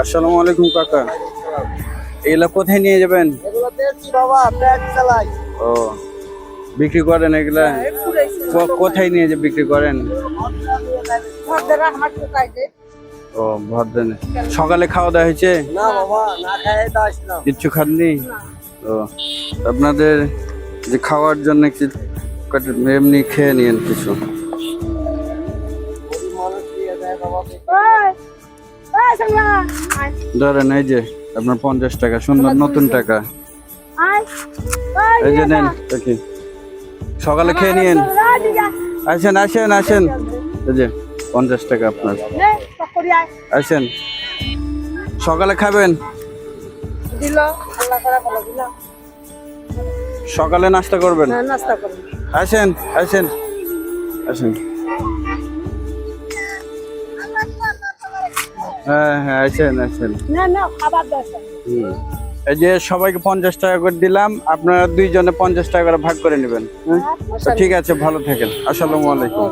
আসসালামু আলাইকুম কাকা। এগুলা কোথায় নিয়ে যাবেন? এগুলো দেখছি বাবা, ব্যাগ চালাই। ও, বিক্রি করেন এগুলা? কোথায় নিয়ে যে বিক্রি করেন? ও, ভদ্রনে। সকালে খাওয়া দাওয়া হয়েছে? না বাবা, না খাই তো আসলাম। কিচ্ছু খাননি? ও, আপনাদের যে খাওয়ার জন্য কি এমনি খেয়ে নিন কিছু। মানুষ দিয়ে দেয় বাবা। ধরেন এই যে আপনার 50 টাকা, সুন্দর নতুন টাকা। এই যে নেন দেখি, সকালে খেয়ে নিন। আসেন আসেন আসেন, এই যে 50 টাকা আপনার। আসেন, সকালে খাবেন? সকালে নাস্তা করবেন? আসেন আসেন আসেন। হ্যাঁ হ্যাঁ, আসেন আসেন। এই যে সবাইকে 50 টাকা করে দিলাম, আপনারা দুইজনে 50 টাকা করে ভাগ করে নেবেন। তো ঠিক আছে, ভালো থাকেন। আসসালামু আলাইকুম।